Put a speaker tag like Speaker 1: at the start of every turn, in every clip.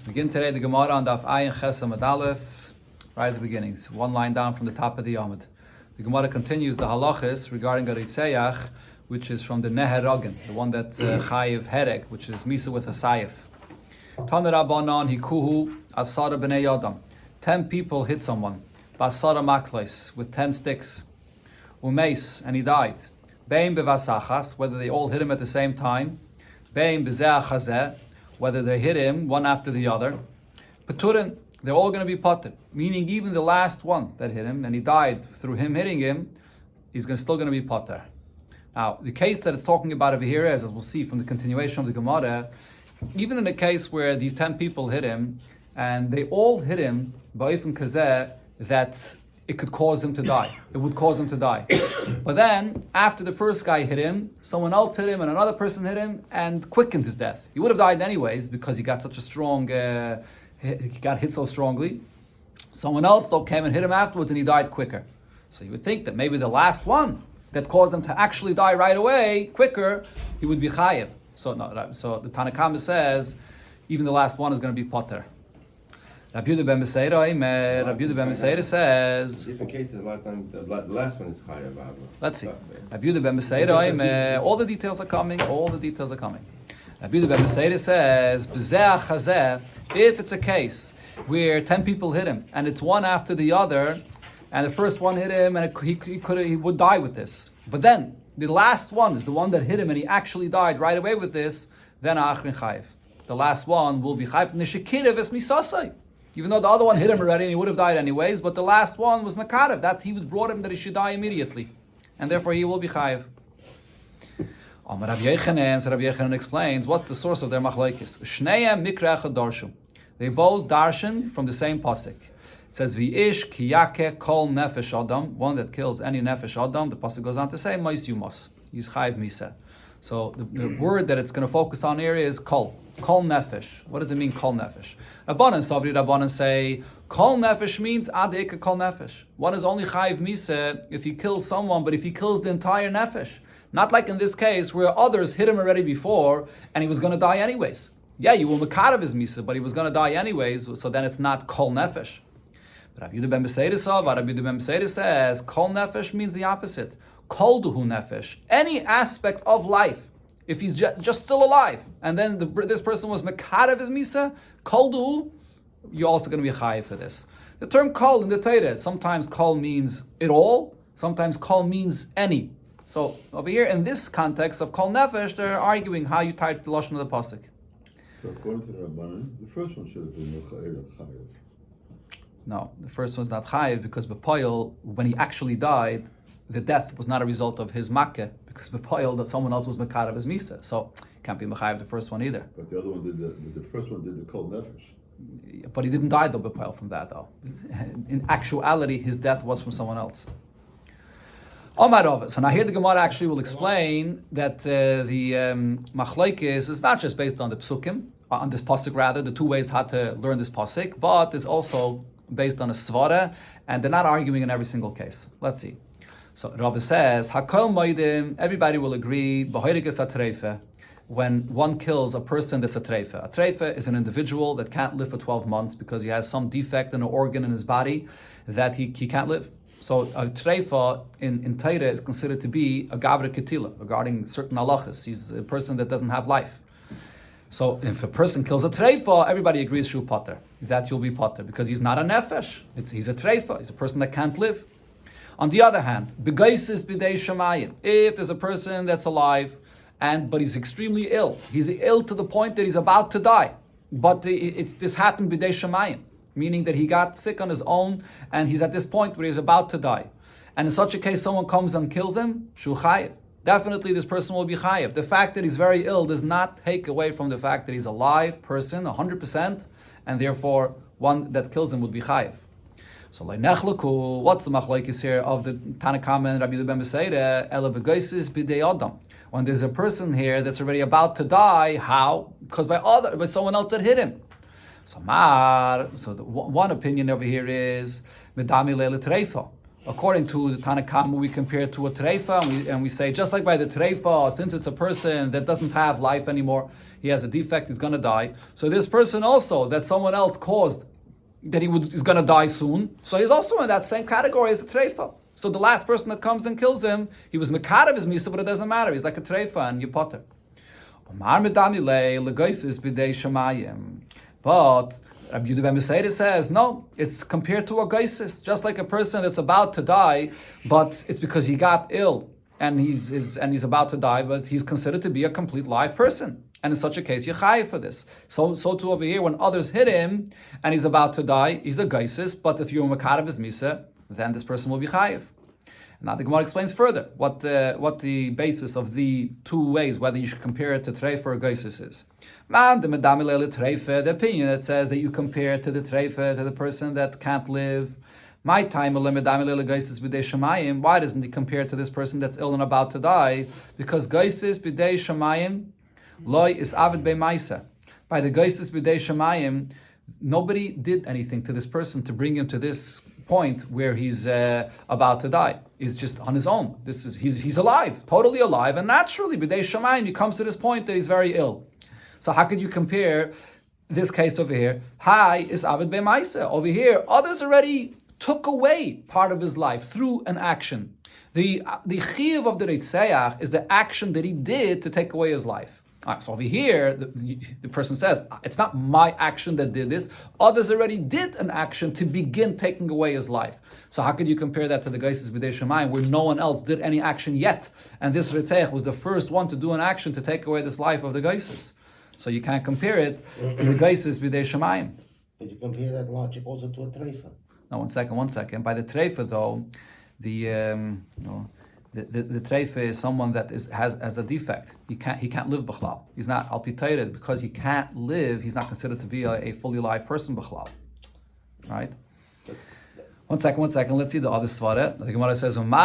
Speaker 1: Begin today the Gemara on Daf Ayin Ches Amud Aleph, right at the beginning. It's one line down from the top of the Yamud. The Gemara continues the halachas regarding a Ritzeyach, which is from the Neherogin, the one that's Chayiv Herek, which is Misa with a Sayif. Tana Rabbanan Hikuhu Asara B'nei Yadam. 10 people hit someone. Basara Makles, with 10 sticks. Umeis, and he died. Bein Bevasachas, whether they all hit him at the same time. Bein B'zeh Chazeh, whether they hit him one after the other. Peturin, they're all going to be patur, meaning even the last one that hit him, and he died through him hitting him, he's still going to be patur. Now, the case that it's talking about over here is, as we'll see from the continuation of the Gemara, even in the case where these 10 people hit him, and they all hit him, ba'ifim kazeh, that it could cause him to die. It would cause him to die. But then, after the first guy hit him, someone else hit him, and another person hit him, and quickened his death. He would have died anyways, because he got such a strong, he got hit so strongly. Someone else, though, came and hit him afterwards, and he died quicker. So you would think that maybe the last one that caused him to actually die right away, quicker, he would be chayiv. So the Tanakama says, even the last one is going to be potter. Rabbi Yehuda ben Meseira says,
Speaker 2: Different cases, a lot of times, the last one is higher.
Speaker 1: Let's see. Rabbi Yehuda ben Meseira, all the details are coming. Rabbi Yehuda ben Meseira says, B'zeh chazeh, if it's a case where 10 people hit him, and it's one after the other, and the first one hit him, and he would die with this. But then, the last one is the one that hit him, and he actually died right away with this, then Achrin Chayiv. The last one will be Chayiv Nishikira Ves Misasai. Even though the other one hit him already and he would have died anyways, but the last one was Makarev. That he was brought him that he should die immediately. And therefore he will be Chayiv. Rabbi Yechanan explains what's the source of their machlokes. Shneim Mikra Echad Darshu. They both darshan from the same pasuk. It says V'ish Kiyake Kol Nefesh Adam, one that kills any Nefesh Adam. The pasuk goes on to say Ma'is Yumas. He's Chayiv Misa. So the word that it's going to focus on here is Kol. Kol Nefesh. What does it mean, Kol Nefesh? Rabbanan say, Kol Nefesh means Adeka Kol Nefesh. One is only Chayiv Misa if he kills someone, but if he kills the entire Nefesh. Not like in this case where others hit him already before and he was going to die anyways. Yeah, you will Makarev his Misa, but he was going to die anyways, so then it's not Kol Nefesh. But Rabbi Yehuda ben Meseira says, Kol Nefesh means the opposite. Kol Duhu Nefesh. Any aspect of life. If he's just still alive, and then this person was Makarev his Misa, Kol Duhu, you're also going to be Chayiv for this. The term Kol in the Torah, sometimes Kol means it all, sometimes Kol means any. So over here, in this context of Kol Nefesh, they're arguing how you type the Lashon of the Pasuk.
Speaker 3: So according to the Rabbanan, the first one should have been Chayiv.
Speaker 1: No, the first one's not Chayiv, because B'poyel, when he actually died, the death was not a result of his makkah, because B'poyel, that someone else was Makarev his Misa. So can't be Mechayiv the first one either.
Speaker 3: But the other one did the first one did the Kol Nefesh.
Speaker 1: But he didn't die though, B'poyel, from that though. In actuality, his death was from someone else. Omarov. So now here the Gemara actually will explain that the machlokes is not just based on the psukim, on this pasuk rather, the two ways how to learn this pasuk, but it's also based on a svara, and they're not arguing in every single case. Let's see. So Rav says, Hakol Moedim, everybody will agree, B'hoiriges atreifa, when one kills a person that's a treifa. A treifa is an individual that can't live for 12 months because he has some defect in an organ in his body that he can't live. So a treifa in Torah is considered to be a gavra ketila, regarding certain halachas. He's a person that doesn't have life. So if a person kills a treifa, everybody agrees shu potter, that you'll be potter, because he's not a nefesh. He's a treifa, he's a person that can't live. On the other hand, begaisis b'dei shamayim. If there's a person that's alive, but he's extremely ill, he's ill to the point that he's about to die, but this happened b'dei shamayim, meaning that he got sick on his own, and he's at this point where he's about to die. And in such a case, someone comes and kills him, shu chayiv. Definitely this person will be chayiv. The fact that he's very ill does not take away from the fact that he's a live person, 100%, and therefore one that kills him would be chayiv. So what's the machlokes here of the Tanakama and Rabbi Yehuda ben Meseira? Ela v'geisis b'dei adam. When there's a person here that's already about to die, how? Because by someone else that hit him. So the one opinion over here is medami leila treifa. According to the Tanakama, we compare it to a treifa, and we say, just like by the treifa, since it's a person that doesn't have life anymore, he has a defect, he's going to die. So this person also, that someone else caused, that is going to die soon, so he's also in that same category as a treifa. So the last person that comes and kills him, he was mekarev his misa, but it doesn't matter. He's like a treifa and you potter. But Rabbi Yehuda ben Mesaida says, no, it's compared to a geisis, just like a person that's about to die, but it's because he got ill and he's about to die, but he's considered to be a complete live person. And in such a case, you're chayiv for this. So too over here, when others hit him and he's about to die, he's a geisis, but if you're mekarev his misa, then this person will be chayiv. Now the Gemara explains further what the basis of the two ways, whether you should compare it to treifa or geisis is. The opinion that says that you compare to the treifa, to the person that can't live. My time, why doesn't he compare to this person that's ill and about to die? Because geisis b'dei shamayim loy is avid be'maisa. By the geisis b'dei shamayim, nobody did anything to this person to bring him to this point where he's about to die. He's just on his own. He's alive, totally alive, and naturally, b'dei shamayim, he comes to this point that he's very ill. So how could you compare this case over here? Hi is avid be'maisa. Over here, others already took away part of his life through an action. The chiyuv of the Reitzeach is the action that he did to take away his life. All right, so over here, the person says, it's not my action that did this. Others already did an action to begin taking away his life. So how could you compare that to the Geisis B'dei Shemayim, where no one else did any action yet? And this Reitzeach was the first one to do an action to take away this life of the Geisis. So you can't compare it to the Geisis B'dei Shemayim.
Speaker 4: But you compare that logic also to a treifa.
Speaker 1: No, one second. By the treifa, though, the treifa is someone that has a defect. He can't live b'chlal. He's not al pitayred because he can't live. He's not considered to be a fully live person b'chlal. Right? One second. Let's see the other svara. The Gemara says, on the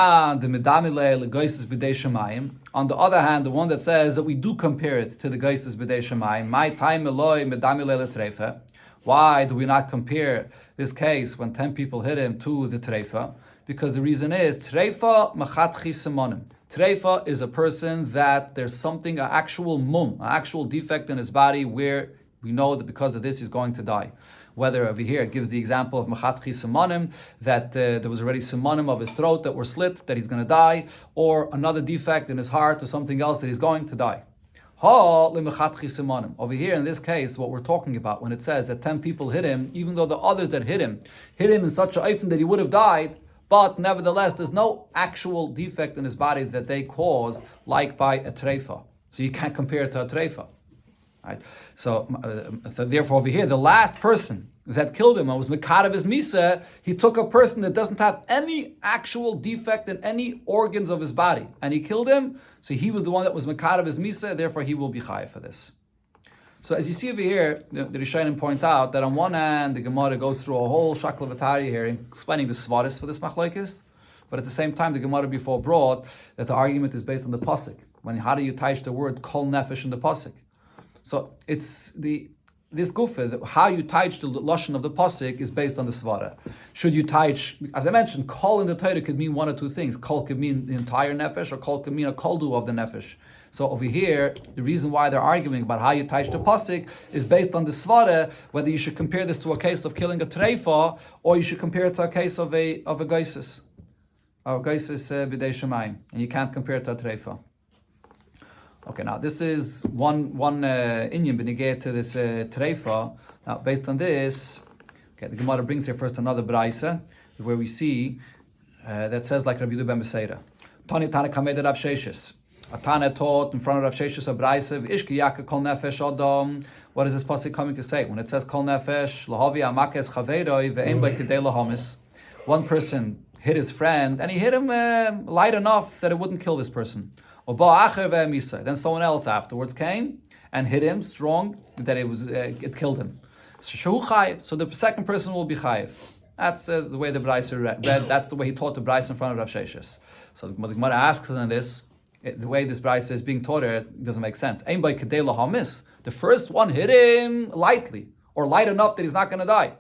Speaker 1: other hand, the one that says that we do compare it to the geisis b'dei shemayim. My time eloi medamile treifa. Why do we not compare this case when 10 people hit him to the treifa? Because the reason is, treifa machatchi simonim. Treifa is a person that there's something, an actual defect in his body where we know that because of this he's going to die. Whether over here it gives the example of machatchi simonim, that there was already simonim of his throat that were slit, that he's going to die, or another defect in his heart or something else that he's going to die. Over here in this case, what we're talking about when it says that 10 people hit him, even though the others that hit him in such a oifen that he would have died, but nevertheless there's no actual defect in his body that they caused, like by a treifa. So you can't compare it to a treifa. Right? So therefore over here, the last person that killed him and was mekarev his misa, he took a person that doesn't have any actual defect in any organs of his body, and he killed him, so he was the one that was mekarev his misa, therefore he will be chayiv for this. So as you see over here, the Rishonim point out that on one hand, the Gemara goes through a whole shakla v'tari here, explaining the svaris for this machlokes, but at the same time, the Gemara before brought that the argument is based on the pasuk. How do you touch the word kol nefesh in the pasuk? So it's this gufa, how you touch the lashon of the pasuk is based on the svara. Should you touch, as I mentioned, kol in the Torah could mean one or two things. Kol could mean the entire nefesh, or kol could mean a koldu of the nefesh. So over here, the reason why they're arguing about how you touch the pasuk is based on the svara, whether you should compare this to a case of killing a treifa, or you should compare it to a case of a geisis, b'dei shemayim, and you can't compare it to a treifa. Okay, now this is one inyan benegeh to this treifa. Now, based on this, the Gemara brings here first another braisa where we see that says like Rabbi Yehuda ben Mesaida. Tani Tana Kamed Rav Sheshes. A Tana taught in front of Rav Sheshes a braisa Ishki Yaka Kol Nefesh Adam. What is this pasuk coming to say? When it says Kol Nefesh Lahavi Amakes Chaveiroi Ve'em Bei Kedei Lahamis. One person hit his friend and he hit him light enough that it wouldn't kill this person. Then someone else afterwards came and hit him strong that it killed him. So the second person will be chayiv. That's the way the Bryce read. That's the way he taught the Bryce in front of Rav Sheshes. So the Gemara asks on this, the way this Bryce is being taught, it doesn't make sense. The first one hit him lightly, or light enough that he's not going to die.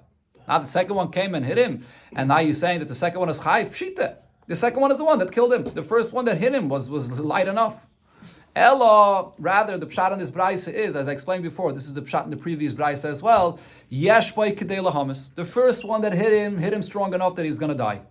Speaker 1: Now the second one came and hit him, and now you're saying that the second one is chayiv pshita. The second one is the one that killed him. The first one that hit him was light enough. Ella, rather, the pshat on this brayse is, as I explained before, this is the pshat in the previous brayse as well. Yesh by kedei lahamis. The first one that hit him strong enough that he's going to die.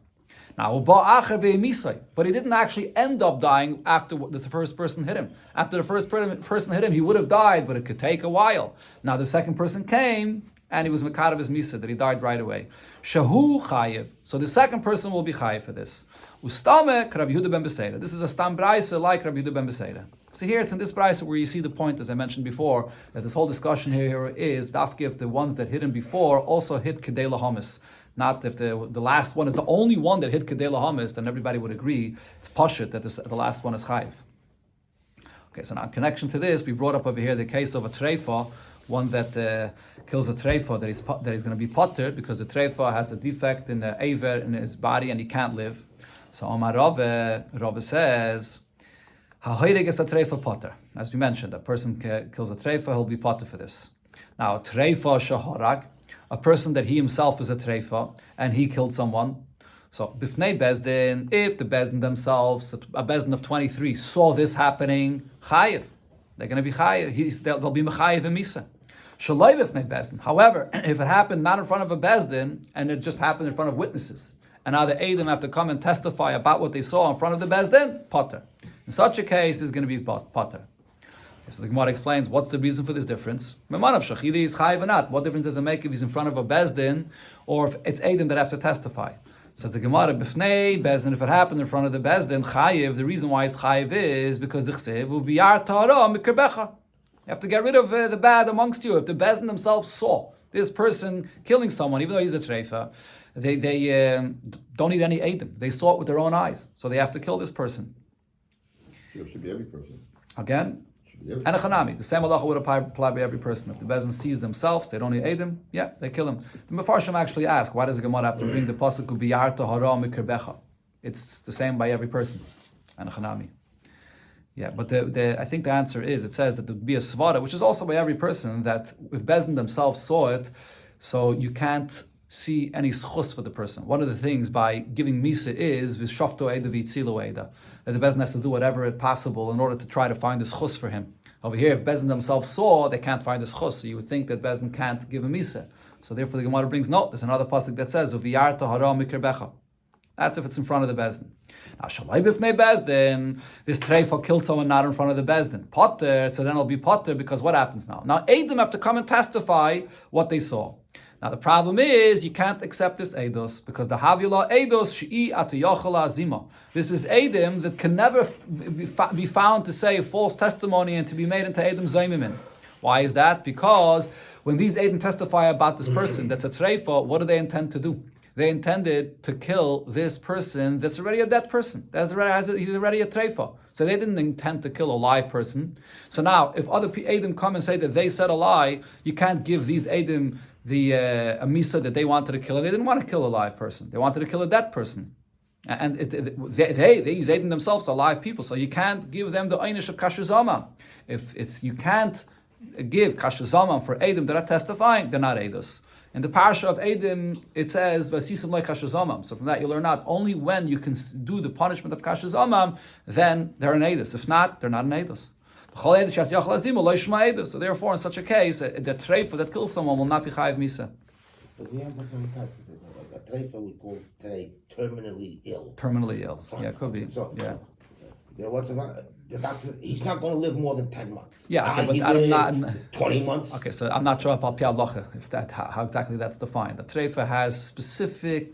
Speaker 1: Now, but he didn't actually end up dying after the first person hit him. After the first person hit him, he would have died, but it could take a while. Now, the second person came, and he was makar of his misa, that he died right away. Shahu chayiv. So the second person will be chayiv for this. Ustame Rabbi Yehuda ben Beseira. This is a stam brayse like Rabbi Yehuda ben Beseira. So here it's in this brayse where you see the point, as I mentioned before, that this whole discussion here is dafki if the ones that hit him before also hit kedei lahamis. Not if the last one is the only one that hit kedei lahamis, then everybody would agree it's pashut that the last one is chayiv. Okay, so now in connection to this, we brought up over here the case of a treifa, one that kills a treifa that he's going to be potter because the treifa has a defect in the aver in his body and he can't live. So Omar Rava says, "Ha'hoireg is a treifa potter." As we mentioned, a person kills a treifa, he'll be potter for this. Now, a treifa shaharak, a person that he himself is a treifa and he killed someone. So bifnei bezdin, if the bezdin themselves, a bezdin of 23, saw this happening, chayiv, they're going to be chayiv. They'll be mechayiv and misa. Shaloi bifnei bezdin. However, if it happened not in front of a bezdin and it just happened in front of witnesses, and now the Eidim have to come and testify about what they saw in front of the bezdin, potter. In such a case, it's going to be potter. So the Gemara explains what's the reason for this difference. Memanav shachidi is chayiv or not. What difference does it make if he's in front of a bezdin or if it's Eidim that have to testify? Says the Gemara, b'fnei bezdin, if it happened in front of the bezdin, chayiv, the reason why it's chayiv is because the chsev will be yar tahara mikerbecha. You have to get rid of the bad amongst you. If the bezdin themselves saw this person killing someone, even though he's a treifa, they don't need any Eidim. They saw it with their own eyes. So they have to kill this person.
Speaker 3: It should be every person.
Speaker 1: Again, and a chanami. The same halacha would apply by every person. If the bezin sees themselves, they don't need Eidim, yeah, they kill him. The Mefarshim actually ask, why does the Gemara have to bring the pasuk biyarta hara mikerbecha? It's the same by every person. And a chanami. Yeah, but I think the answer is, it says that there would be a svara, which is also by every person, that if bezin themselves saw it, so you can't see any schus for the person. One of the things by giving misa is v'shofto eida v'yitzilo eida, that the bezin has to do whatever is possible in order to try to find the schus for him. Over here, if bezin themselves saw, they can't find the schus, so you would think that bezin can't give a misa. So therefore the Gemara brings, no, there's another pasuk that says v'yarta hara mikerbecha. That's if it's in front of the bezdin. Now, shalai b'fnei bezdin, this treifa killed someone not in front of the bezdin. Potter, so then it'll be potter because what happens now? Now, Eidim have to come and testify what they saw. Now, the problem is you can't accept this eidos because the havila eidos she'i atayochala azima. This is Eidim that can never be found to say a false testimony and to be made into Eidim zoimimin. Why is that? Because when these Eidim testify about this person that's a treifa, what do they intend to do? They intended to kill this person that's already a dead person. He's already a treifa. So they didn't intend to kill a live person. So now, if other Eidim come and say that they said a lie, you can't give these Eidim the amisa that they wanted to kill. They didn't want to kill a live person. They wanted to kill a dead person. And these Eidim themselves are live people. So you can't give them the einish of kashuzama. You can't give kashuzama for Eidim that are testifying, they're not Eidos. In the parasha of Eidim, it says, "Vasisim like kashazamam." So from that you learn out only when you can do the punishment of kashazamam, then they're an edus. If not, they're not an edus. So therefore, in such a case, the treifa that kills someone will not be chayiv misa.
Speaker 4: But we have a treifa we call today terminally ill.
Speaker 1: Terminally ill. Yeah, it could be.
Speaker 4: So,
Speaker 1: yeah.
Speaker 4: What's about the doctor? He's not going to live more than 10 months.
Speaker 1: Yeah, okay, but I'm not
Speaker 4: 20 months.
Speaker 1: Okay, so I'm not sure about Pia Locha, if that how exactly that's defined. The treifa has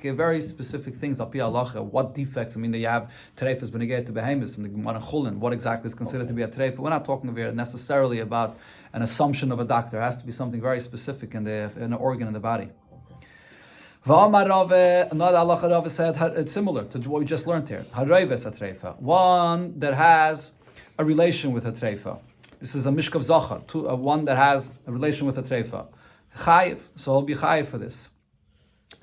Speaker 1: very specific things al Pia Locha. What defects? I mean, you have treifas beneged to behemoths and the Gemara Chulin. What exactly is considered to be a treifa? We're not talking here necessarily about an assumption of a doctor. It has to be something very specific in an organ in the body. Another halacha Rava said it's similar to what we just learned here. Harayves a treifa, one that has a relation with a treifa. This is a mishkav zachar, one that has a relation with a treifa. Chayiv, so he'll be chayiv for this.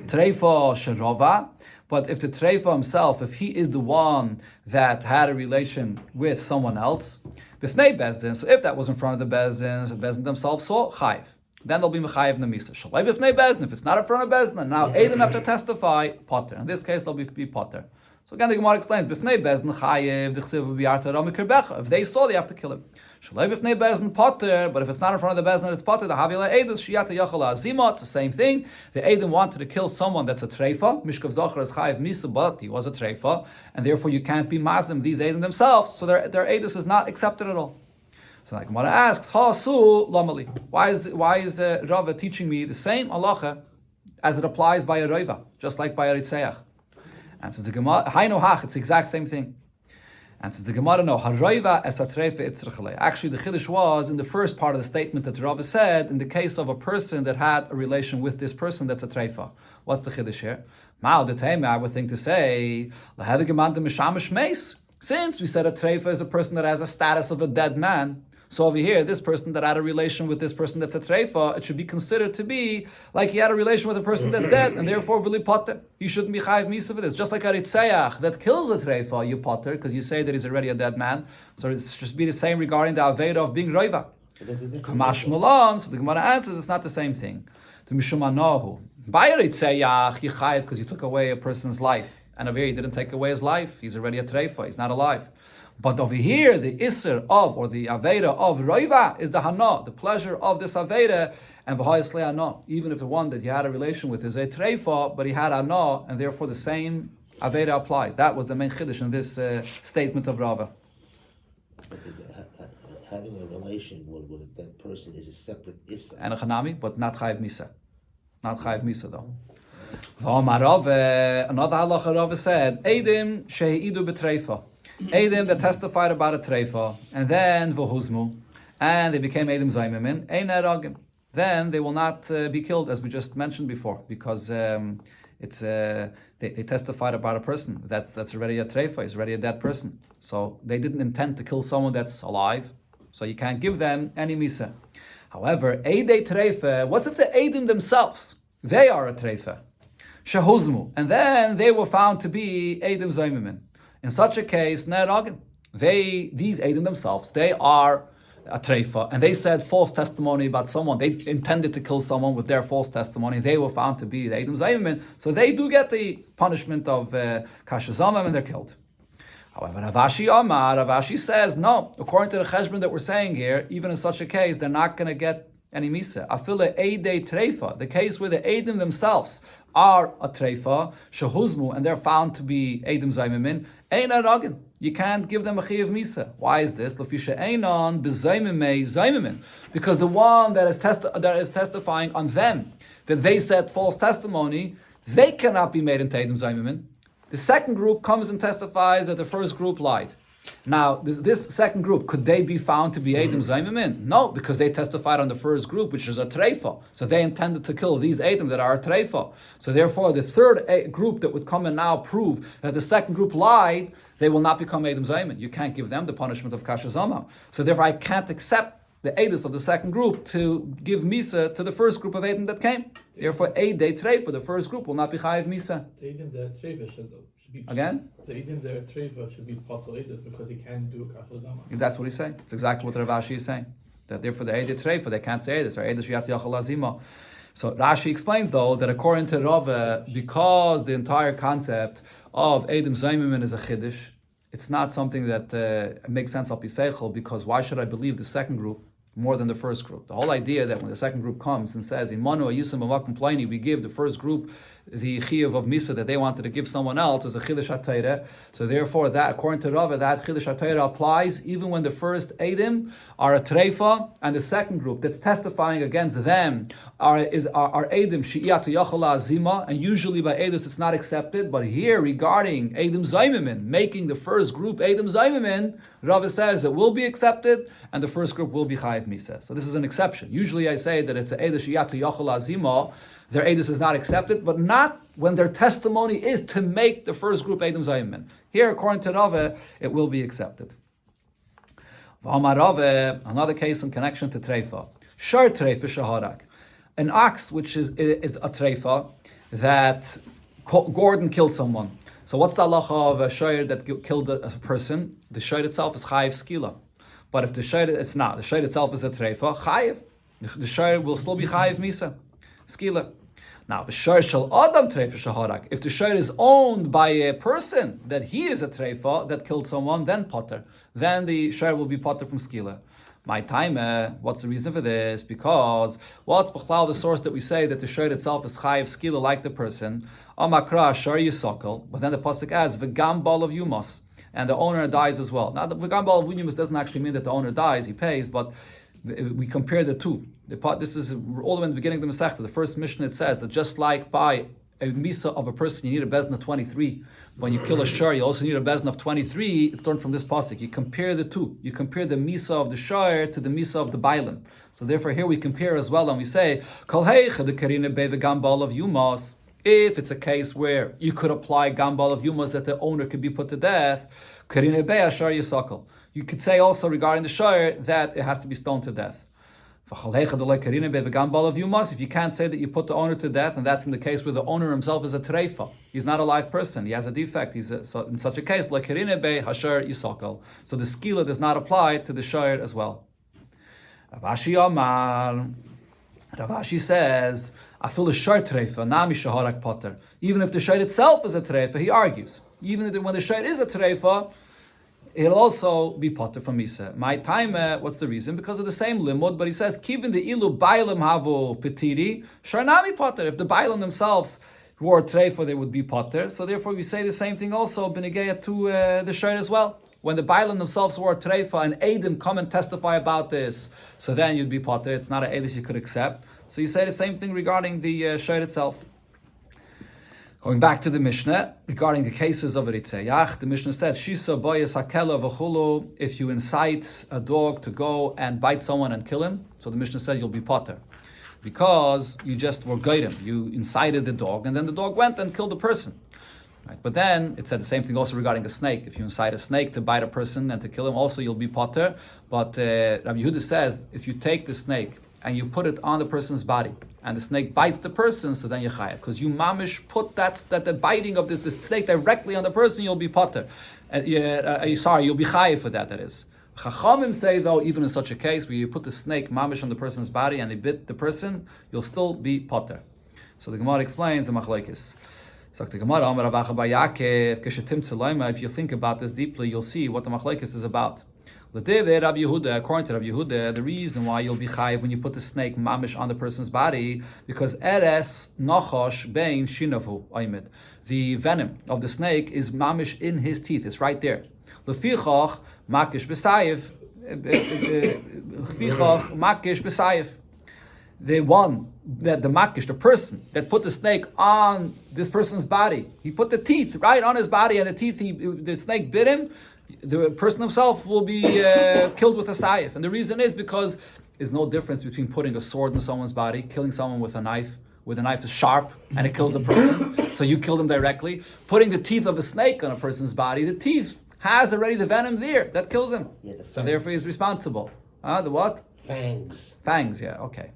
Speaker 1: Treifa sherova, but if the treifa himself, if he is the one that had a relation with someone else, bifnei bezdin. So if that was in front of the bezdin, the bezdin themselves saw chayiv. then they'll be mechayev nemisa. Shalei b'fnei bezin, if it's not in front of bezin, now Eidim have to testify, potter. In this case, they'll be potter. So again, the Gemara explains, b'fnei bezin chayev, d'chsiv b'yarta rami kirbecha. If they saw, they have to kill him. Shalei b'fnei bezin potter, but if it's not in front of the bezin, it's potter. The havila edus shiyata yachala azima. It's the same thing. The Eidim wanted to kill someone that's a treifa. Mishkav zocher is chayev misa, but he was a treifa, and therefore you can't be mazim these Eidim themselves. So their edus is not accepted at all. So like Gemara asks, Ha'asu lamali. Why is Rava teaching me the same halacha as it applies by a Rova, just like by a Ritzeach? And says the Gemara, Hainu hach, it's the exact same thing. And says the Gemara, no, Harova es atrefe itzrachalei. Actually, the Chiddush was in the first part of the statement that Rava said, in the case of a person that had a relation with this person that's a treifa. What's the Chiddush here? Ma'al detema, I would think to say, Lahavi gemante mishamish meis. Since we said a treifa is a person that has a status of a dead man, so over here, this person that had a relation with this person that's a treifa, it should be considered to be like he had a relation with a person that's dead, and therefore v'li potter. He shouldn't be chayiv misa for this. Just like a ritzeach that kills a treifa, you potter, because you say that he's already a dead man. So it's just be the same regarding the aveda of being roiva. Kamash malon. So the Gemara answers, it's not the same thing. The mishumanohu. By a ritzeach, you chayiv because you took away a person's life, and over here he didn't take away his life. He's already a treifa. He's not alive. But over here, the Isser of, or the Aveda of Roiva is the Hana, the pleasure of this Aveda, and V'ha'isle Hana, even if the one that you had a relation with is a Treifa, but he had Hana, and therefore the same Aveda applies. That was the main Chiddush in this statement of Rava.
Speaker 4: But having a relation with that person is a separate Isser.
Speaker 1: And a Chanami, but not Chayiv Misa. Not Chayiv Misa though. Another halacha Rava said, Eidim shehi'idu b'treifa. Eidim that testified about a treifa, and then v'huzmu, and they became Eidim Zaymimin, ein eragim. Then they will not be killed, as we just mentioned before, because they testified about a person that's already a treifa, is already a dead person. So they didn't intend to kill someone that's alive, so you can't give them any misa. However, Eidei treifa, what's if the Eidim themselves, they are a treifa? Shehuzmu, and then they were found to be Eidim Zaymimin. In such a case, these Eidim themselves, they are a treifa, and they said false testimony about someone. They intended to kill someone with their false testimony. They were found to be the Eidim Zaymimin, so they do get the punishment of Kashazamim, and they're killed. However, Ravashi says, no, according to the cheshbon that we're saying here, even in such a case, they're not going to get any misa. Afile Eidei treifa, the case where the Eidim themselves are a treifa, shehuzmu, and they're found to be Eidim Zaymimin, ein aragin. You can't give them a chiyuv misa. Why is this? Lefisha einon b'zaymimei zaymimin, because the one that is testifying on them that they said false testimony, they cannot be made into Eidim Zaymimin. The second group comes and testifies that the first group lied. Now, this second group, could they be found to be Eidim Zaymimin? No, because they testified on the first group, which is a treifa. So they intended to kill these Eidim that are a treifa. So therefore, the third group that would come and now prove that the second group lied, they will not become Eidim Zaymin. You can't give them the punishment of Kashazama. So therefore, I can't accept the Eidus of the second group to give Misa to the first group of Eidim that came. Therefore, Eidei Treifa, the first group, will not be Chayiv Misa.
Speaker 5: The Eidim the Treifa should be...
Speaker 1: Again?
Speaker 5: The Eidim the Treifa should be Pasul Eidus because he can't do a Kashazama.
Speaker 1: That's what he's saying. It's exactly what Ravashi is saying. That therefore the Eidei Treifa, they can't say Eidus, or Eidus Yat Yachal Azima. So Rashi explains though that according to Rava, because the entire concept of Eidim Zaymimin is a Chiddush, it's not something that makes sense al Piseichel, because why should I believe the second group more than the first group? The whole idea that when the second group comes and says, Imanu Ayisam Avakum Plaini, we give the first group the chiyuv of Misa that they wanted to give someone else is a Chiddush HaTorah. So therefore, that according to Rava, that Chiddush HaTorah applies even when the first Eidim are a Treifa, and the second group that's testifying against them are Eidim She'iyatu Yachala Azima, and usually by Eidus it's not accepted, but here regarding Eidim Zaymimin, making the first group Eidim Zaymimin, Rava says it will be accepted, and the first group will be Chayiv Misa. So this is an exception. Usually I say that it's a Eidim She'iyatu Yachala Azima, their Eidus is not accepted, but not when their testimony is to make the first group Eidim Zaymimin. Here, according to Rava, it will be accepted. V'amar Rava, another case in connection to Treifa. Shar Treifa Shaharak. An ox which is a Treifa that Gordon killed someone. So what's the halacha of a shayr that killed a person? The shayr itself is chayiv skila. But if the shayr, it's not. The shayr itself is a Treifa, chayiv. The shire will still be chayiv misa, skila. Now, the shire shall adam treifa shaharak. If the shire is owned by a person that he is a treifa that killed someone, then potter. Then the shire will be potter from skila. My time, what's the reason for this? Because what's b'chlal the source that we say that the shire itself is chayiv skila like the person? Amakra shar yisokol. But then the pasuk adds v'gam bal of yumos, and the owner dies as well. Now, the v'gam bal of yumos doesn't actually mean that the owner dies; he pays, but we compare the two. This is all the way in the beginning of the Masechta. The first mission it says that just like by a misa of a person, you need a bezna of 23. When you kill a shar, you also need a bezna of 23. It's learned from this pasuk. You compare the two. You compare the misa of the shar to the misa of the bailim. So therefore, here we compare as well, and we say kol heicha the karina be gambal of yumas. If it's a case where you could apply gambal of yumas that the owner could be put to death, karina be ashar yisakal. You could say also regarding the shire that it has to be stoned to death. If you can't say that you put the owner to death, and that's in the case where the owner himself is a treifa, he's not a live person, he has a defect. So in such a case, so the skila does not apply to the shire as well. Ravashi says, even if the shire itself is a treifa, he argues. Even when the shire is a treifa, it'll also be potter from Misa. My time, what's the reason? Because of the same limud, but he says, Kivin the ilu bailam havu petiri, sharnami potter. If the bailam themselves were treifa, they would be potter. So therefore we say the same thing also, b'negeya to the shayr as well. When the bailam themselves were treifa and Eidim come and testify about this, so then you'd be potter. It's not an Eidish you could accept. So you say the same thing regarding the shayr itself. Going back to the Mishnah, regarding the cases of Ritzeyach, the Mishnah said, Shisa boyes hakela v'chulu, if you incite a dog to go and bite someone and kill him, so the Mishnah said you'll be potter. Because you just were goyim, you incited the dog, and then the dog went and killed the person. Right? But then, it said the same thing also regarding a snake. If you incite a snake to bite a person and to kill him, also you'll be potter. But Rabbi Yehuda says, if you take the snake and you put it on the person's body, and the snake bites the person, so then you're chayav. Because you mamish put that the biting of the snake directly on the person, you'll be potter. You'll be chayav for that is. Chachamim say though, even in such a case where you put the snake mamish on the person's body and it bit the person, you'll still be potter. So the Gemara explains the machlokes. So the Gemara, if you think about this deeply, you'll see what the machlokes is about. According to Rabbi Yehuda, the reason why you'll be chayiv when you put the snake mamish on the person's body, because eres nachosh bein shinavu oimid. The venom of the snake is mamish in his teeth. It's right there. Lefichach makish b'sayiv. Lefichach makish b'sayiv. The one that the makish, the person that put the snake on this person's body, he put the teeth right on his body, and the snake bit him. The person himself will be killed with a sayif. And the reason is because there's no difference between putting a sword in someone's body, killing someone with a knife, where the knife is sharp and it kills the person, so you kill them directly. Putting the teeth of a snake on a person's body, the teeth has already the venom there, that kills him. Yeah, so therefore he's responsible. The what?
Speaker 4: Fangs.
Speaker 1: Fangs, yeah, okay.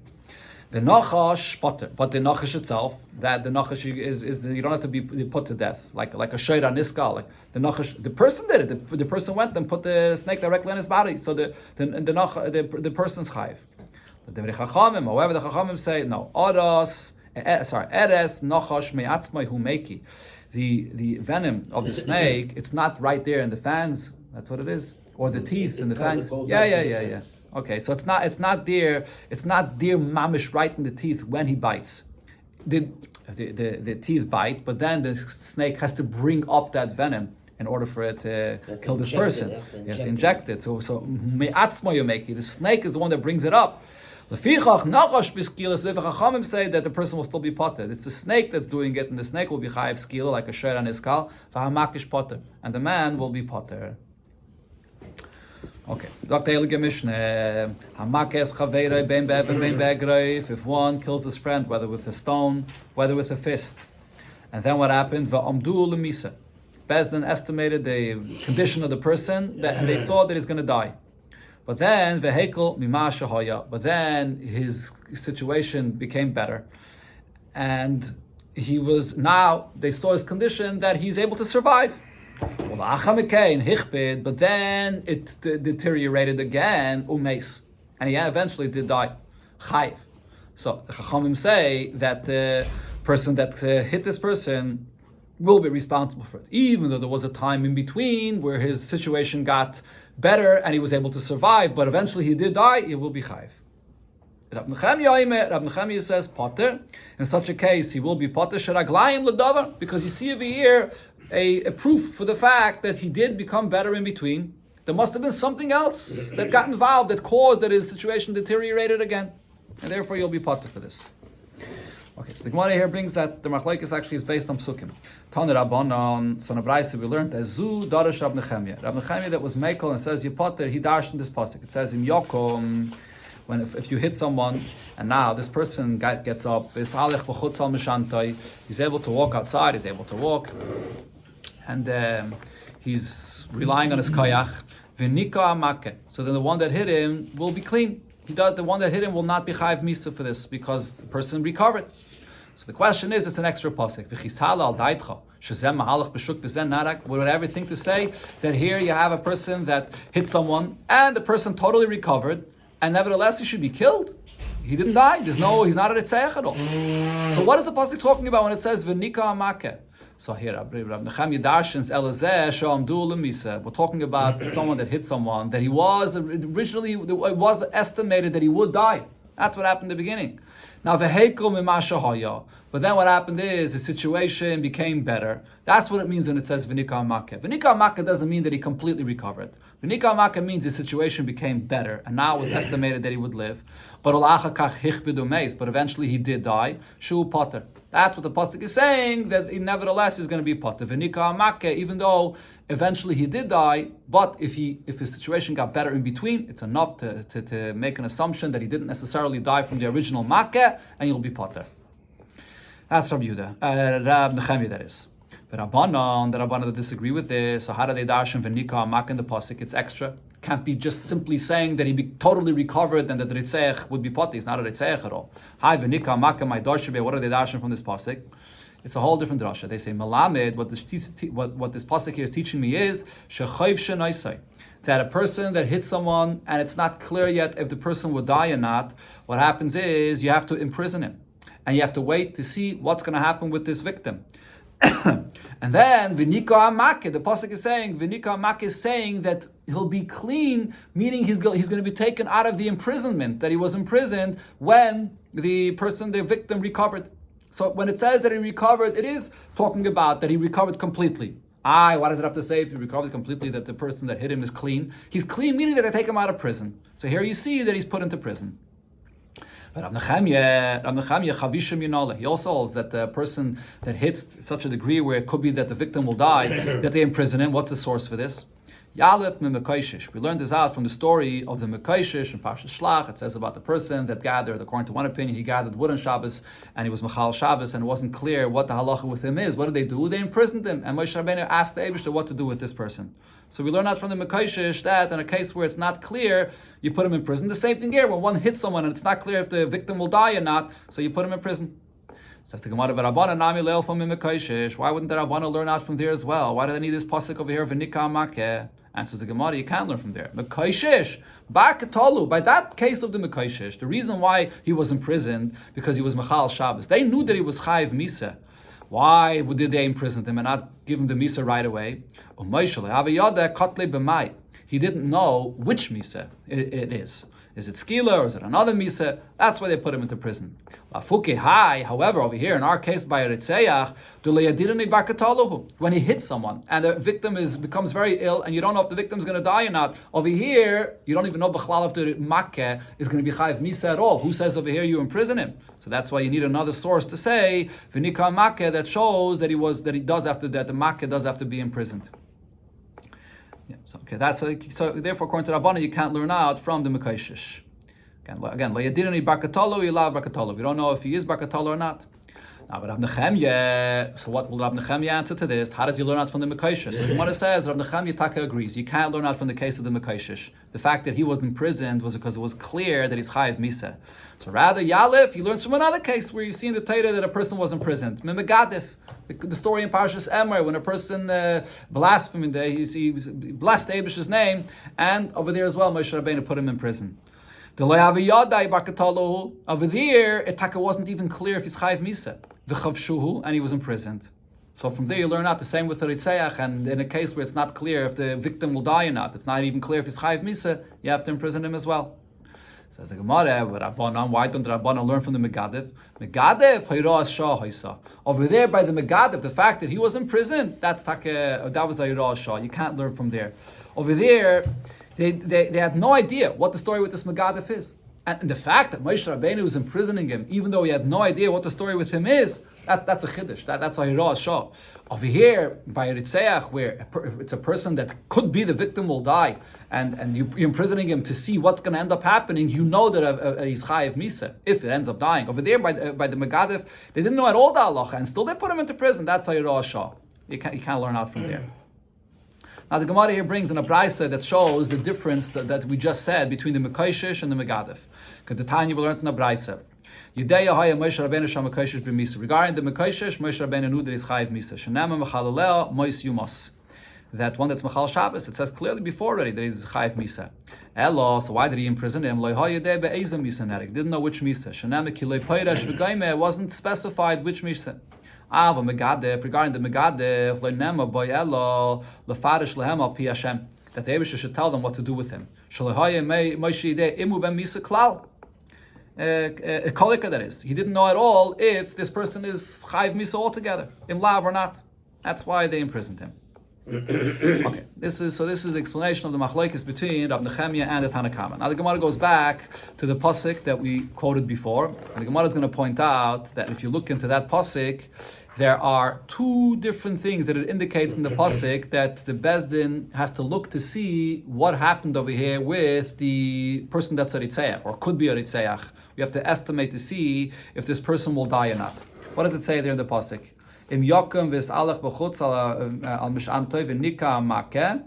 Speaker 1: The nachash potter, but the nachash itself, that the nachash is you don't have to be put to death like a shayra niska. Like the nachash, the person did it. The person went and put the snake directly on his body, so the person's chayiv. However, the chachamim say no. Eres nachash me'atzmai hu meki. The venom of the snake, it's not right there in the fangs. That's what it is. Or the teeth and the fangs. Yeah. Okay, so it's not there mamish right in the teeth when he bites. The teeth bite, but then the snake has to bring up that venom in order for it to kill this person. He has to inject it. So me'atzma yomeki. The snake is the one that brings it up. Lefichach nachash b'skila. So the chachamim say that the person will still be potter. It's the snake that's doing it, and the snake will be chayiv skila like a shayr on his kal. V'hamakish potter, and the man will be potter. Okay. If one kills his friend, whether with a stone, whether with a fist, and then what happened? Bezdin estimated the condition of the person, and they saw that he's going to die. But then his situation became better, and they saw his condition that he's able to survive. But then it deteriorated again, and he eventually did die. chayiv. So the Chachamim say that the person that hit this person will be responsible for it, even though there was a time in between where his situation got better and he was able to survive, but eventually he did die, it will be chayiv. Rab Nechemia says potter. In such a case, he will be potter sheraglayim l'davar, because you see over here a proof for the fact that he did become better in between. There must have been something else that got involved that caused that his situation deteriorated again, and therefore you'll be potter for this. Okay, so the Gemara here brings that the machlokes actually is based on psukim. Tana Rabbanon, so in Abraisa we learned that Zu Darash Rab Nechemia. Rab Nechemia that was Mekel and says Yipoter, he dashed in this pasuk. It says in Yokom, when if you hit someone and now this person gets up, he's able to walk outside, he's able to walk, and he's relying on his kayach. So then the one that hit him will be clean. The one that hit him will not be chayiv misa for this because the person recovered. So the question is, it's an extra pasuk. Would I ever think to say that here you have a person that hit someone and the person totally recovered, and nevertheless he should be killed? He didn't die. He's not a ritzeach at all. So what is the pasuk talking about when it says v'nika amake? So here, Rab Nechemia darshans elazeh sho'amdu lemisa. We're talking about someone that hit someone that he was originally. It was estimated that he would die. That's what happened in the beginning. Now v'heikel mimasha haya. But then what happened is the situation became better. That's what it means when it says v'nika amake. V'nika amake doesn't mean that he completely recovered. V'nika amake means the situation became better, and now it was estimated that he would live. But eventually he did die. Shu potter. That's what the pasuk is saying, that he nevertheless is going to be potter. V'nika amake, even though eventually he did die, but if his situation got better in between, it's enough to make an assumption that he didn't necessarily die from the original makkah, and you'll be potter. That's Rab Nechemia, that is. The Rabbanon that disagree with this, so how do they darshan v'nika amake in the pasuk? It's extra. Can't be just simply saying that he totally recovered and that the ritzeach would be potter. He's not a ritzeach at all. Hi v'nika amake my darshabe. What are they darshan from this pasuk? It's a whole different drasha. They say Malamed. What this pasuk here is teaching me is shechayv shenaisai, that a person that hits someone and it's not clear yet if the person will die or not. What happens is you have to imprison him, and you have to wait to see what's going to happen with this victim. And then v'nika amake, the pasuk is saying v'nika amake is saying that he'll be clean, meaning he's going to be taken out of the imprisonment that he was imprisoned when the victim recovered. So when it says that he recovered, it is talking about that he recovered completely. Why does it have to say if he recovered completely that the person that hit him is clean? He's clean, meaning that they take him out of prison. So here you see that he's put into prison. But Rab Nechemia Chavishim Yinale. He also holds that the person that hits such a degree where it could be that the victim will die, that they imprison him. What's the source for this? Yalef Mimekaishish. We learned this out from the story of the Mekaishish in Parshas Shlach. It says about the person that gathered, according to one opinion, he gathered wood on Shabbos and he was Machal Shabbos, and it wasn't clear what the halacha with him is. What did they do? They imprisoned him, and Moshe Rabbeinu asked the Eibishter what to do with this person. So we learn out from the Mekaishish that in a case where it's not clear, you put him in prison. The same thing here, when one hits someone and it's not clear if the victim will die or not, so you put him in prison. Says the Gemara, Nami Leil from Mekaishish. Why wouldn't the Rabbana learn out from there as well? Why do they need this pasuk over here, V'nika Makeh? Answers the Gemara, you can't learn from there. Mekaishish, Barkatalu, by that case of the Mekaishish, the reason why he was imprisoned, because he was Machal Shabbos. They knew that he was Chayiv Misa. Why did they imprison him and not give him the Misa right away? He didn't know which Misa it is. Is it Skila or is it another Misa? That's why they put him into prison. However, over here in our case by Ritzeach, when he hits someone and the victim becomes very ill and you don't know if the victim's going to die or not, over here you don't even know B'chlal if the Makkeh is going to be Chayiv Misa at all. Who says over here you imprison him? So that's why you need another source to say V'nika Makkeh that shows that the Makkeh does have to be imprisoned. Yeah, so therefore, according to Rabbana, you can't learn out from the Mekaishish. Again, Le'yadirani Barkatolo, Yilav Barkatolo. We don't know if he is Barkatolo or not. Now, but Rab Nechemia, so what will Rab Nechemia answer to this? How does he learn out from the Mekaishish? So the Gemara says, Rab Nechemia Taka agrees. You can't learn out from the case of the Mekaishish. The fact that he was imprisoned was because it was clear that he's Chayiv Misa. So rather, Yalef, he learns from another case where you see in the Torah that a person was imprisoned. Memegadif, the story in Parshas Emor, when a person blasphemed, he blessed Abish's name, and over there as well, Moshe Rabbeinu put him in prison. Over there, Itaka wasn't even clear if he's chayiv misa. V'chavshuhu, and he was imprisoned. So from there you learn out the same with the Ritzeach, and in a case where it's not clear if the victim will die or not, it's not even clear if he's chayiv misa, you have to imprison him as well. Says the Gemara, why don't the Rabbanan learn from the Megadev? Megadev, hayras shah haysa. Over there by the Megadev, the fact that he was in prison, that was hayras shah. You can't learn from there. Over there, they had no idea what the story with this Megadev is. And the fact that Moshe Rabbeinu was imprisoning him, even though he had no idea what the story with him is, that's a chiddush. That's a hirah shah. Over here, by Ritzeach, where it's a person that could be the victim will die, and you're imprisoning him to see what's going to end up happening, you know that he's chayiv misa if it ends up dying. Over there, by the Megadev, they didn't know at all the halacha, and still they put him into prison. That's a hirah shah. You can't learn out from there. Now the Gemara here brings an abraisa that shows the difference that we just said between the Mekaishish and the Megadev. Because the Tanya we learned in abraisa. Regarding the Mekaishish, Moshe Rabbeinu knew that he's chayiv misa. Shenema mechalalel mois yumas. That one that's mechal Shabbos, it says clearly before already that he's chayiv misa. Elo, so why did he imprison him? Didn't know which misa. Shenema kilei peiresh v'gaime, it wasn't specified which misa. Ava Megadev, regarding the Megadev, Loinema boy Elo, Lefarish Lehem al Pi Hashem, that the Eibusha should tell them what to do with him. Shalahaye Moshe Yidei Imu Ben Misa Klal. Kolika, that is. He didn't know at all if this person is Chayiv Misa altogether, in Lav or not. That's why they imprisoned him. Okay, this is the explanation of the machlokes between Rab Nechemia and the Tanakama. Now the Gemara goes back to the pasuk that we quoted before, and the Gemara is going to point out that if you look into that pasuk, there are two different things that it indicates in the pasuk that the Bezdin has to look to see what happened over here with the person that's a ritzeach, or could be a ritzeach. We have to estimate to see if this person will die or not. What does it say there in the pasuk? Im Yokem vis alach b'chutz al mish'antoi v'nika makeh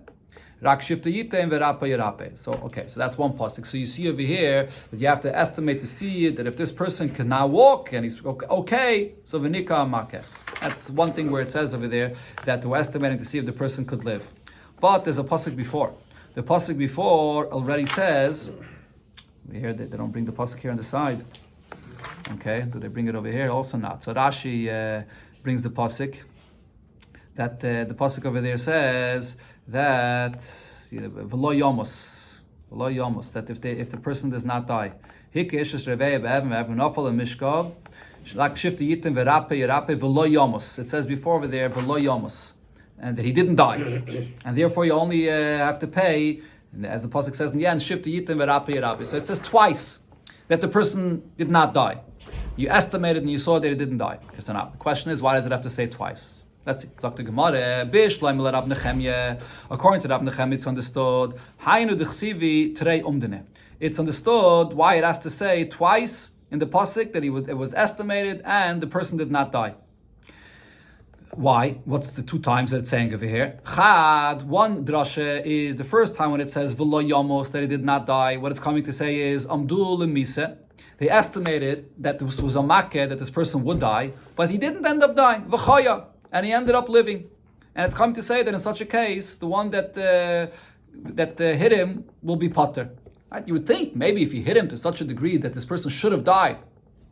Speaker 1: rak shifta yitem v'rapa yirape. So that's one pasuk. So you see over here that you have to estimate to see that if this person can now walk and he's okay, so v'nika makeh. That's one thing where it says over there that we're estimating to see if the person could live. But there's a pasuk before. The pasuk before already says, here they don't bring the pasuk here on the side. Okay, do they bring it over here? Also not. So Rashi brings the pasuk that the pasuk over there says that v'lo yomos, that if the person does not die, it says before over there v'lo yomos, and that he didn't die, and therefore you only have to pay, as the pasuk says in the end, shifta yitim v'rapa yirape. So it says twice that the person did not die. You estimated and you saw that it didn't die. The question is, why does it have to say twice? That's Dr. Gemara. According to Rab Nechemia, it's understood. It's understood why it has to say twice in the pasuk that it was estimated and the person did not die. Why? What's the two times that it's saying over here? Chad, one drasha is the first time when it says v'lo yomos, that he did not die. What it's coming to say is amdul lemisa. They estimated that this was a makkah, that this person would die, but he didn't end up dying. V'chaya, and he ended up living. And it's coming to say that in such a case, the one that hit him will be pater. Right? You would think maybe if he hit him to such a degree that this person should have died,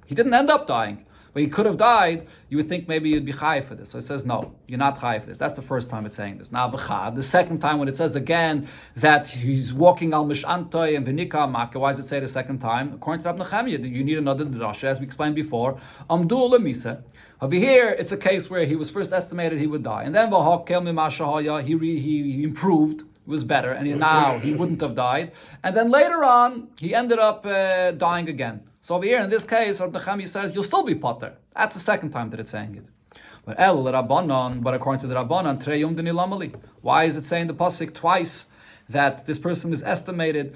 Speaker 1: he didn't end up dying, but he could have died, you would think maybe you'd be chayiv for this. So it says, no, you're not chayiv for this. That's the first time it's saying this. Now, v'chad, the second time when it says again that he's walking al mish'antoi and v'nika makkah, why does it say the second time? According to Rab Nechemia, you need another drasha, as we explained before. Amdul lemisa. Over here, it's a case where he was first estimated he would die, and then v'hakel mimashahaya, he improved, it was better, and now he wouldn't have died, and then later on he ended up dying again. So over here, in this case, Rab Nechemia says, you'll still be potter. That's the second time that it's saying it. But according to the Rabbanan, treyum deni lamali. Why is it saying the pasuk twice that this person is estimated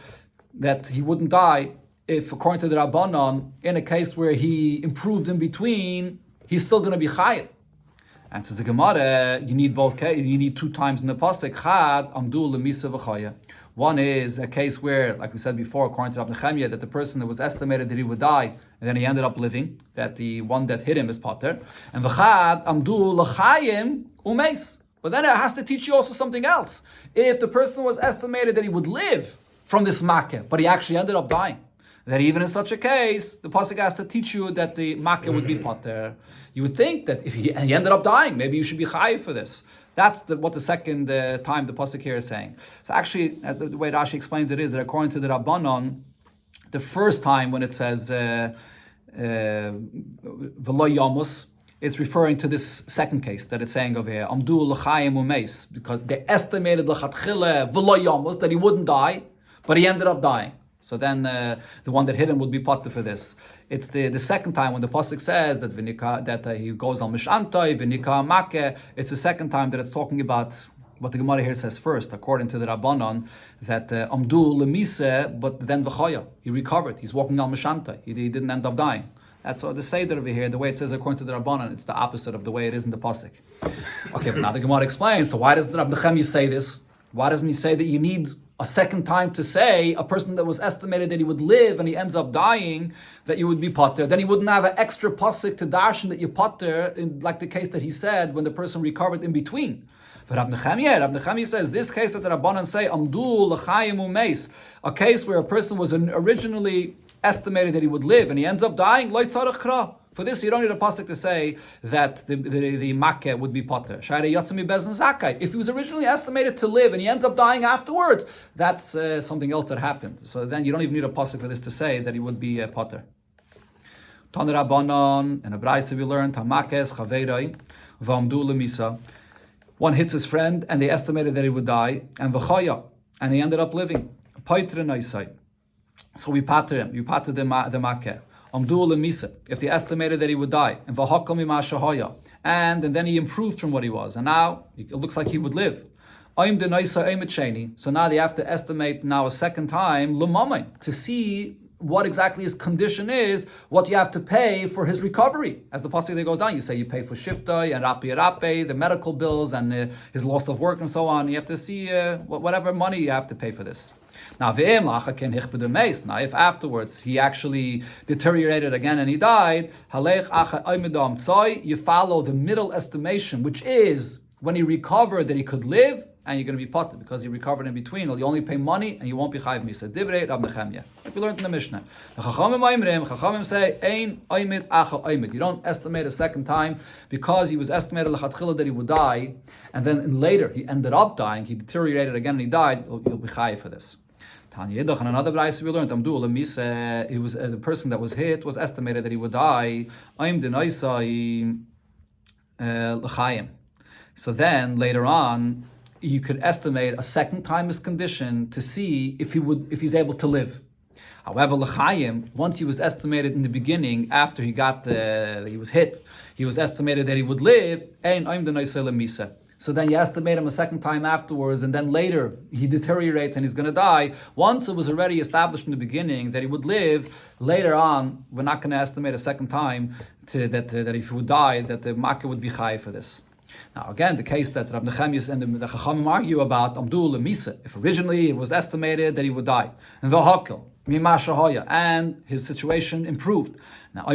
Speaker 1: that he wouldn't die if, according to the Rabbanan, in a case where he improved in between, he's still going to be chayiv? And says the Gemara, you need both. You need two times in the pasuk. Chad amdu lemisa v'chaya. One is a case where, like we said before, according to Rab Nechemia, that the person that was estimated that he would die, and then he ended up living, that the one that hit him is pater. And v'chad amdu l'chayim umeis. But then it has to teach you also something else. If the person was estimated that he would live from this makkah, but he actually ended up dying, that even in such a case, the pasuk has to teach you that the makkah would be potter. You would think that if he ended up dying, maybe you should be chayiv for this. That's what the second time the pasuk here is saying. So actually, the way Rashi explains it is that according to the Rabbanon, the first time when it says v'lo yamus, it's referring to this second case that it's saying over here, Amdu l'chayim umeis, because they estimated l'chatchile v'lo yamus that he wouldn't die, but he ended up dying. So then the one that hit him would be potter for this. It's the second time when the pasuk says that he goes on mishantoi v'nika makeh. It's the second time that it's talking about what the Gemara here says first, according to the Rabbanon, that amdu lemise, but then v'chaya, he recovered. He's walking on mishantoi. He didn't end up dying. That's the Seder over here. The way it says according to the Rabbanon, it's the opposite of the way it is in the pasuk. Okay, but now the Gemara explains. So why does the Rabbi Nechemia say this? Why doesn't he say that you need a second time to say a person that was estimated that he would live and he ends up dying, that you would be potter? Then he wouldn't have an extra pasuk to darshan that you potter, like the case that he said when the person recovered in between. But Rabbi Nechemia says this case that the Rabbanan say amdu l'chayim umeis, a case where a person was originally estimated that he would live and he ends up dying, lo tzarich kra. For this, you don't need a pasuk to say that the makkah would be potter. If he was originally estimated to live and he ends up dying afterwards, that's something else that happened. So then you don't even need a pasuk for this to say that he would be potter. Tana Rabbanon, in a brayse we learned hamakes chaveiroi v'amdu lemisa. One hits his friend and they estimated that he would die, and v'chaya, and he ended up living. Paitre naisai. So we pater him. You pater the makkah. If they estimated that he would die, and then he improved from what he was, and now it looks like he would live. So now they have to estimate now a second time to see what exactly his condition is, what you have to pay for his recovery. As the pasuk there goes down, you say you pay for shiftoi and rapi, the medical bills and his loss of work and so on. You have to see whatever money you have to pay for this. Now, if afterwards he actually deteriorated again and he died, you follow the middle estimation, which is when he recovered that he could live, and you're going to be potter because he recovered in between. You only pay money and you won't be chayiv misa. Divrei Rab Nechemia, like we learned in the Mishnah. The Chachamim say, "Ein oimid achal oimid." You don't estimate a second time because he was estimated l'chatchila that he would die, and then later he ended up dying. He deteriorated again and he died. You'll be chayiv for this. Tanya Yidach, and another brayse we learned, he was the person that was hit was estimated that he would die. Oim denaisai l'chayim. So then later on, you could estimate a second time his condition to see if he's able to live. However, l'chayim, once he was estimated in the beginning, after he was hit, he was estimated that he would live. Ein oim denaisai l'misa. So then you estimate him a second time afterwards, and then later he deteriorates and he's going to die. Once it was already established in the beginning that he would live, later on we're not going to estimate a second time that if he would die, that the makkah would be chai for this. Now again, the case that Rab Nechemia and the Chachamim argue about Amdul Misa, if originally it was estimated that he would die, and V'hakel Mima Shahoya, and his situation improved. Now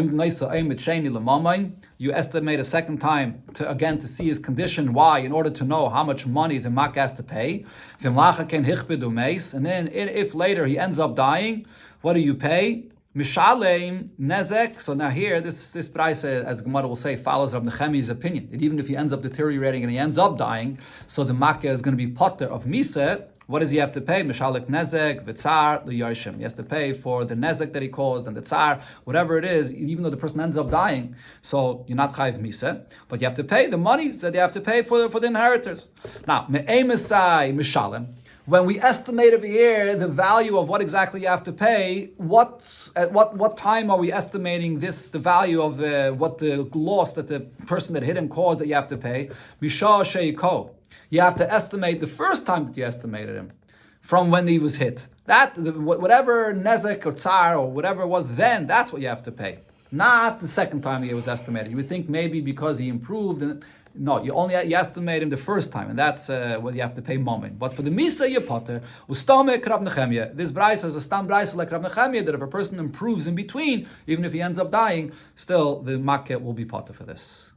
Speaker 1: you estimate a second time to see his condition. Why? In order to know how much money the makkah has to pay. And then if later he ends up dying, what do you pay? Mishalem nezek. So now here, this brayse, as Gemara will say, follows Rab Nechemia's opinion. That even if he ends up deteriorating and he ends up dying, so the makkah is going to be potter of misa. What does he have to pay? Mishalek nezek v'tzar l'yarshim. He has to pay for the nezek that he caused and the tsar, whatever it is, even though the person ends up dying. So you're not chayiv misa, but you have to pay the monies that you have to pay for the inheritors. Now, me'emisai mishalem. When we estimate over here the value of what exactly you have to pay, at what time are we estimating the value of what the loss that the person that hit him caused that you have to pay? Mishah sheiko. You have to estimate the first time that you estimated him, from when he was hit. Whatever nezek or tsar or whatever it was then, that's what you have to pay. Not the second time he was estimated. You would think maybe because he improved. No, you estimate him the first time, and that's what you have to pay moment. But for the misa you potter, ustamek Rab Nechemia. This brayse is a stam brayse like Rab Nechemia, that if a person improves in between, even if he ends up dying, still the makkah will be potter for this.